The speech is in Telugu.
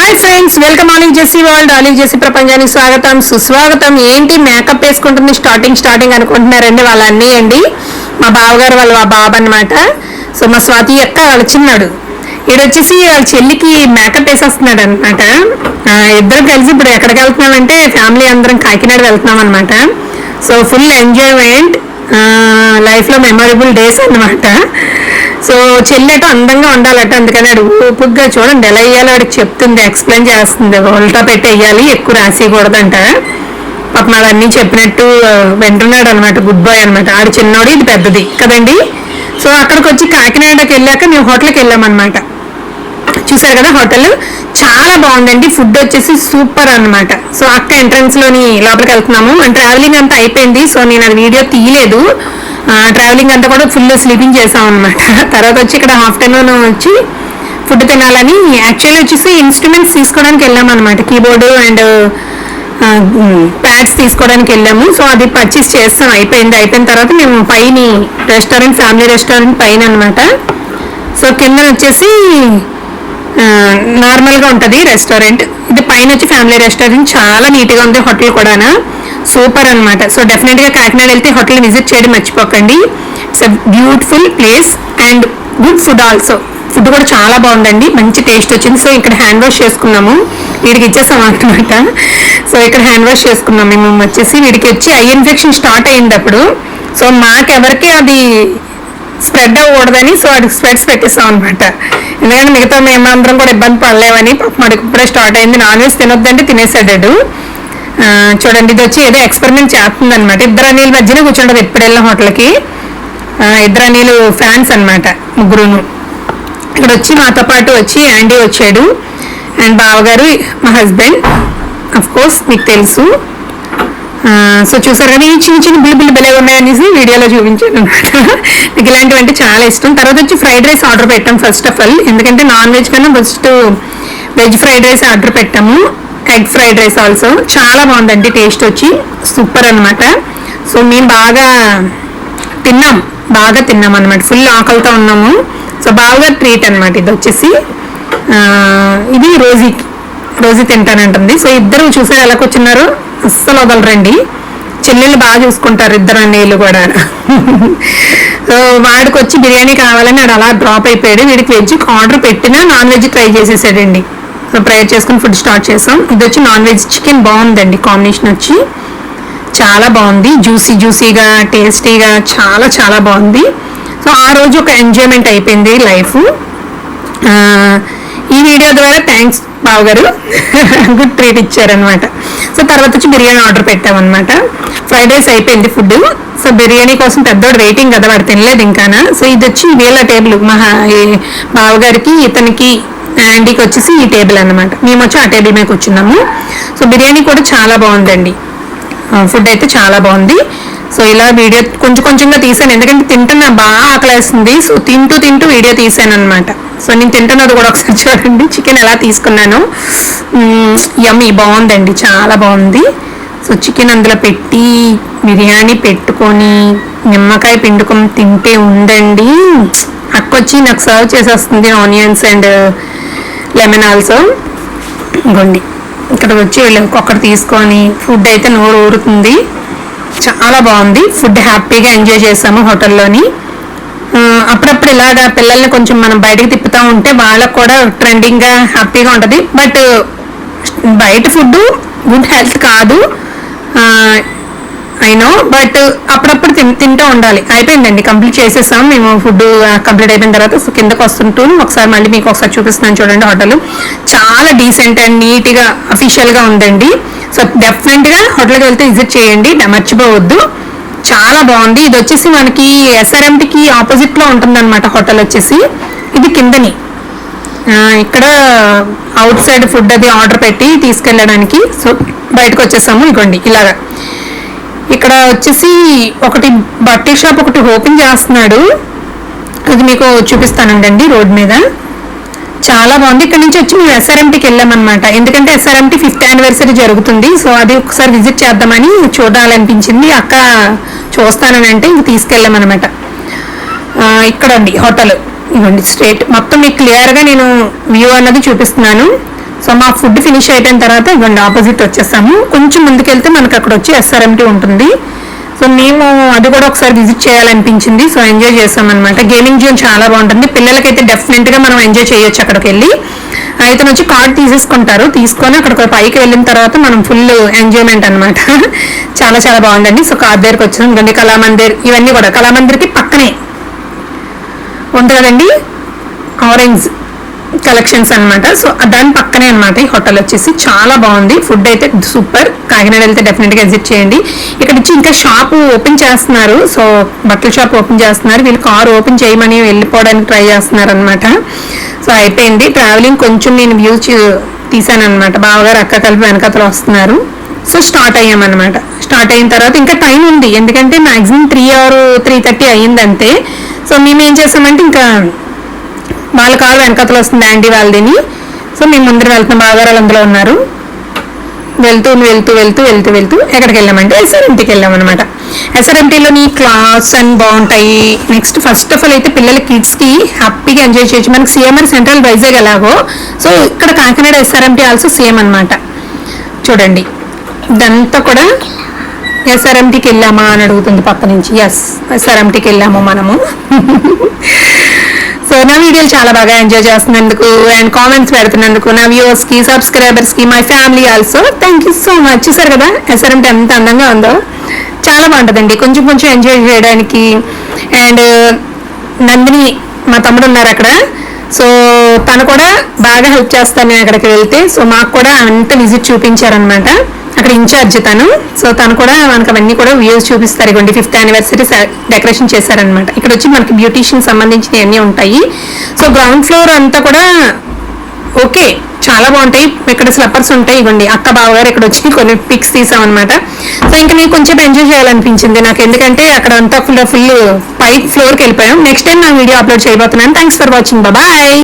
Hi friends, welcome Olive Jessie World. Olive Jessie ప్రపంచానికి స్వాగతం సుస్వాగతం. ఏంటి మేకప్ వేసుకుంటుంది స్టార్టింగ్ అనుకుంటున్నారండి? వాళ్ళ అన్నీ అండి, మా బావగారు వాళ్ళ బాబు అనమాట. సో మా స్వాతి అక్క వాళ్ళ చిన్నాడు ఈడొచ్చేసి వాళ్ళ చెల్లికి మేకప్ వేసేస్తున్నాడు అనమాట. ఇద్దరు కలిసి ఇప్పుడు ఎక్కడికి వెళ్తున్నామంటే ఫ్యామిలీ అందరం కాకినాడ వెళ్తున్నాం అనమాట. సో ఫుల్ ఎంజాయ్మెంట్, లైఫ్లో మెమొరబుల్ డేస్ అనమాట. సో చెల్లెట అందంగా ఉండాలట, అందుకని అడు ఊపుగ్గా చూడండి ఎలా వేయాలో అడిగి చెప్తుంది, ఎక్స్ప్లెయిన్ చేస్తుంది. ఉల్టా పెట్టి వేయాలి, ఎక్కువ రాసేయకూడదంట. పాపం అన్నీ చెప్పినట్టు వింటున్నాడు అనమాట. గుడ్ బాయ్ అనమాట. ఆడు చిన్నోడు, ఇది పెద్దది కదండి. సో అక్కడికి వచ్చి కాకినాడకి వెళ్ళాక మేము హోటల్కి వెళ్ళామన్నమాట. చూసారు కదా, హోటల్ చాలా బాగుందండి. ఫుడ్ వచ్చేసి సూపర్ అనమాట. సో అక్క ఎంట్రన్స్-లోని లోపలికి వెళ్తున్నాము. ట్రావెలింగ్ అంతా అయిపోయింది, సో నేను అది వీడియో తీయలేదు. ట్రావెలింగ్ అంతా కూడా ఫుల్ స్లీపింగ్ చేసాం అనమాట. తర్వాత వచ్చి ఇక్కడ ఆఫ్టర్నూన్ వచ్చి ఫుడ్ తినాలని యాక్చువల్లీ వచ్చేసి ఇన్స్ట్రుమెంట్స్ తీసుకోవడానికి వెళ్ళాము అనమాట. కీబోర్డు అండ్ ప్యాడ్స్ తీసుకోవడానికి వెళ్ళాము. సో అది పర్చేస్ చేస్తాం, అయిపోయిన తర్వాత మేము పైన రెస్టారెంట్, ఫ్యామిలీ రెస్టారెంట్ పైన అనమాట. సో కింద వచ్చేసి నార్మల్గా ఉంటుంది రెస్టారెంట్, ఇది పైన వచ్చి ఫ్యామిలీ రెస్టారెంట్. చాలా నీట్గా ఉంది హోటల్ కూడా, సూపర్ అనమాట. సో డెఫినెట్గా కాకినాడ వెళ్తే హోటల్ విజిట్ చేయడం మర్చిపోకండి. It's a beautiful place and good food also. Food కూడా చాలా బాగుందండి, మంచి టేస్ట్ వచ్చింది. సో ఇక్కడ హ్యాండ్ వాష్ చేసుకున్నాము, వీడికి ఇచ్చేసాం అనమాట. సో ఇక్కడ హ్యాండ్ వాష్ చేసుకున్నాము మేము వచ్చేసి. వీడికి వచ్చి ఐ ఇన్ఫెక్షన్ స్టార్ట్ అయింది అప్పుడు. సో మాకెవరికి అది స్ప్రెడ్ అవ్వకూడదని సో అది స్ప్రెడ్స్ పెట్టేస్తాం అనమాట. ఎందుకంటే మిగతా మేమందరం కూడా ఇబ్బంది పడలేమని. మాకు ఇప్పుడే స్టార్ట్ అయింది. నాన్ వెజ్ తినొద్దంటే తినేసాడు. చూడండి, ఇది వచ్చి ఏదో ఎక్స్పెరిమెంట్ చేస్తుంది అనమాట. ఇద్దరు అనిల మధ్యన కూర్చుంటారు ఎప్పుడు వెళ్ళిన హోటల్కి. ఇద్దరు అనిలు ఫ్యాన్స్ అనమాట, ముగ్గురును. ఇక్కడ వచ్చి మాతో పాటు వచ్చి యాండీ వచ్చాడు అండ్ బావగారు, మా హస్బెండ్. అఫ్ కోర్స్ మీకు తెలుసు. సో చూసారు కానీ చిన్న బిల్లు బెలే ఉన్నాయనేసి వీడియోలో చూపించాను అనమాట. మీకు ఇలాంటివంటే చాలా ఇష్టం. తర్వాత వచ్చి ఫ్రైడ్ రైస్ ఆర్డర్ పెట్టాం ఫస్ట్ ఆఫ్ ఆల్, ఎందుకంటే నాన్ వెజ్ కన్నా first veg fried rice order పెట్టాము. ఎగ్ ఫ్రైడ్ రైస్ ఆల్సో చాలా బాగుందండి, టేస్ట్ వచ్చి సూపర్ అనమాట. సో మేము బాగా తిన్నాం అనమాట, ఫుల్ ఆకలితో ఉన్నాము. సో బాగా ట్రీట్ అనమాట. ఇది వచ్చేసి ఇది రోజీ తింటానంటుంది. సో ఇద్దరు చూసారు ఎలా కూర్చున్నారు, అస్సలు వదలరండి. చెల్లెళ్ళు బాగా చూసుకుంటారు ఇద్దరు అన్నయ్యలు కూడా. సో వాడికి వచ్చి బిర్యానీ కావాలని వాడు అలా డ్రాప్ అయిపోయాడు. వీడికి వెజ్ ఆర్డర్ పెట్టినా నాన్ వెజ్ ట్రై చేసేసాడండి. సో ప్రేయర్ చేసుకుని ఫుడ్ స్టార్ట్ చేసాం. ఇది వచ్చి నాన్ వెజ్ చికెన్ బాగుందండి, కాంబినేషన్ వచ్చి చాలా బాగుంది. జ్యూసీగా టేస్టీగా చాలా బాగుంది. సో ఆ రోజు ఒక ఎంజాయ్మెంట్ అయిపోయింది లైఫ్. ఈ వీడియో ద్వారా థ్యాంక్స్ బావగారు, గుడ్ ట్రీట్ ఇచ్చారనమాట. సో తర్వాత వచ్చి బిర్యానీ ఆర్డర్ పెట్టామన్నమాట. ఫ్రైడ్ రైస్ అయిపోయింది ఫుడ్. సో బిర్యానీ కోసం పెద్దోడు వెయిటింగ్ కదా, వాడు తినలేదు ఇంకానా. సో ఇది వచ్చి వీళ్ళ టేబుల్, మా బావగారికి, ఇతనికి, యాండీకి వచ్చేసి ఈ టేబుల్ అనమాట. మేము వచ్చి ఆ టేబుల్ మీద కూర్చున్నాము. సో బిర్యానీ కూడా చాలా బాగుందండి, ఫుడ్ అయితే చాలా బాగుంది. సో ఇలా వీడియో కొంచెంగా తీసాను, ఎందుకంటే తింటున్నా బాగా ఆకలేస్తుంది. సో తింటూ వీడియో తీసాను అనమాట. సో నేను తింటున్నది కూడా ఒకసారి చూడండి, చికెన్ ఎలా తీసుకున్నాను. యమ్మీ బాగుందండి, చాలా బాగుంది. సో చికెన్ అందులో పెట్టి బిర్యానీ పెట్టుకొని నిమ్మకాయ పిండుకొని తింటే ఉందండి. అక్కొచ్చి నాకు సర్వ్ చేసేస్తుంది ఆనియన్స్ అండ్ లెమన్ ఆల్సో. ఇంకోండి ఇక్కడ వచ్చి వీళ్ళు ఒక్కొక్కటి తీసుకొని ఫుడ్ అయితే నోరు ఊరుతుంది. చాలా బాగుంది ఫుడ్, హ్యాపీగా ఎంజాయ్ చేసాము హోటల్లోని. అప్పుడప్పుడు ఇలాగా పిల్లల్ని కొంచెం మనం బయటకు తిప్పుతూ ఉంటే వాళ్ళకు కూడా ట్రెండింగ్గా హ్యాపీగా ఉంటుంది. బట్ బయట ఫుడ్ గుడ్ హెల్త్ కాదు అయినో, బట్ అప్పుడప్పుడు తింటూ ఉండాలి. అయిపోయిందండి, కంప్లీట్ చేసేసాం మేము. ఫుడ్ కంప్లీట్ అయిపోయిన తర్వాత కిందకు వస్తుంటూ ఒకసారి మళ్ళీ మీకు ఒకసారి చూపిస్తున్నాను చూడండి. హోటల్ చాలా డీసెంట్ అండ్ నీట్గా అఫీషియల్గా ఉందండి. సో డెఫినెట్గా హోటల్కి వెళ్తే విజిట్ చేయండి, మర్చిపోవద్దు. చాలా బాగుంది. ఇది వచ్చేసి మనకి ఎస్ఆర్ఎంటీకి ఆపోజిట్లో ఉంటుందన్నమాట హోటల్ వచ్చేసి. ఇది కిందని ఇక్కడ అవుట్ సైడ్ ఫుడ్ అది ఆర్డర్ పెట్టి తీసుకెళ్ళడానికి. సో బయటకు వచ్చేసాము. ఇవ్వండి ఇలాగా. ఇక్కడ వచ్చేసి ఒకటి బట్టల షాప్ ఒకటి ఓపెన్ చేస్తున్నాడు, అది మీకు చూపిస్తానండి రోడ్ మీద. చాలా బాగుంది. ఇక్కడ నుంచి వచ్చి మేము ఎస్ఆర్ఎంటీకి వెళ్ళామన్నమాట, ఎందుకంటే ఎస్ఆర్ఎంటీ 5th యానివర్సరీ జరుగుతుంది. సో అది ఒకసారి విజిట్ చేద్దామని చూడాలనిపించింది. అక్క చూస్తానని అంటే ఇంక తీసుకెళ్ళామన్నమాట. ఇక్కడ అండి హోటల్, ఇవ్వండి స్ట్రేట్ మొత్తం మీకు క్లియర్గా నేను వ్యూ అన్నది చూపిస్తున్నాను. సో సో మా ఫుడ్ ఫినిష్ అయిపోయిన తర్వాత ఇవ్వండి ఆపోజిట్ వచ్చేసాము. కొంచెం ముందుకెళ్తే మనకు అక్కడ వచ్చి SRMT ఉంటుంది. సో మేము అది కూడా ఒకసారి విజిట్ చేయాలనిపించింది. సో ఎంజాయ్ చేస్తాం అనమాట. గేమింగ్ జోన్ చాలా బాగుంటుంది. పిల్లలకైతే డెఫినెట్గా మనం ఎంజాయ్ చేయొచ్చు అక్కడికి వెళ్ళి. అయితే వచ్చి కార్డ్ తీసేసుకుంటారు. తీసుకొని అక్కడికి పైకి వెళ్ళిన తర్వాత మనం ఫుల్ ఎంజాయ్మెంట్ అనమాట. చాలా చాలా బాగుందండి. సో కార్డ్ దగ్గరికి వచ్చాం. ఇంకండి కళామందిర్, ఇవన్నీ కూడా కళామందిర్కి పక్కనే ఉంది కదండి ఆరెంజ్ కలెక్షన్స్ అనమాట. సో దాని పక్కనే అనమాట ఈ హోటల్ వచ్చేసి. చాలా బాగుంది. ఫుడ్ అయితే సూపర్. కాకినాడ వెళ్తే డెఫినెట్గా విజిట్ చేయండి. ఇక్కడ నుంచి ఇంకా షాప్ ఓపెన్ చేస్తున్నారు. సో బట్టల షాప్ ఓపెన్ చేస్తున్నారు. వీళ్ళు కార్ ఓపెన్ చేయమని వెళ్ళిపోవడానికి ట్రై చేస్తున్నారు అనమాట. సో అయిపోయింది ట్రావెలింగ్. కొంచెం నేను వ్యూ తీసాను అనమాట. బావగారు అక్క కలిపి వెనకతలు వస్తున్నారు. So start అయ్యామన్నమాట. స్టార్ట్ అయిన తర్వాత ఇంకా టైం ఉంది. ఎందుకంటే మ్యాక్సిమం 3 or 3:30 అయ్యింది అంతే. సో మేము ఏం చేసామంటే ఇంకా వాళ్ళ కారు వెనకతలు వస్తుంది ఆంటీ వాళ్ళదిని. సో మేము ముందర వెళ్తున్నాం. బావగారు అందులో ఉన్నారు. వెళ్తూ వెళ్తూ వెళ్తూ వెళ్తూ వెళ్తూ ఎక్కడికి వెళ్ళామంటే SRMTకి వెళ్ళామన్నమాట. SRMTలోని క్లాత్స్ అండ్ బాగుంటాయి. నెక్స్ట్ ఫస్ట్ ఆఫ్ ఆల్ అయితే పిల్లల కిడ్స్కి హ్యాపీగా ఎంజాయ్ చేయొచ్చు. మనకి సిఎంఆర్ సెంట్రల్ వైజాగ్ ఎలాగో సో ఇక్కడ కాకినాడ SRMT ఆల్సో సేమ్ అనమాట. చూడండి ఇదంతా కూడా SRMTకి వెళ్ళామా అని అడుగుతుంది పక్క నుంచి. SRMTకి వెళ్ళాము మనము. సో నా వీడియోలు చాలా బాగా ఎంజాయ్ చేస్తున్నందుకు అండ్ కామెంట్స్ పెడుతున్నందుకు నా వ్యూవర్స్కి, సబ్స్క్రైబర్స్కి, my family also thank you so much. చూసారు కదా SRMT ఎంత అందంగా ఉందో. చాలా బాగుంటుందండి కొంచెం కొంచెం ఎంజాయ్ చేయడానికి. అండ్ నందిని మా తమ్ముడు ఉన్నారు అక్కడ. సో తను కూడా బాగా హెల్ప్ చేస్తాను నేను అక్కడికి వెళ్తే. సో మాకు కూడా అంత విజిట్ చూపించారనమాట. అక్కడ ఇన్ఛార్జ్ తను. సో తను కూడా మనకు అవన్నీ కూడా వ్యూస్ చూపిస్తారు. ఇవ్వండి 5th anniversary డెకరేషన్ చేశారనమాట. ఇక్కడ వచ్చి మనకి బ్యూటీషియన్ సంబంధించినవి అన్నీ ఉంటాయి. సో గ్రౌండ్ ఫ్లోర్ అంతా కూడా ఓకే చాలా బాగుంటాయి. ఇక్కడ స్లప్పర్స్ ఉంటాయి. ఇవ్వండి అక్క బావగారు ఇక్కడ వచ్చి కొన్ని పిక్స్ తీసామన్నమాట. సో ఇంకా నేను కొంచెం ఎంజాయ్ చేయాలనిపించింది నాకు. ఎందుకంటే అక్కడ అంతా ఫుల్ పై ఫ్లోర్కి వెళ్ళిపోయాం. నెక్స్ట్ టైం నా వీడియో అప్లోడ్ చేయబోతున్నాను. Thanks for watching. బాయ్.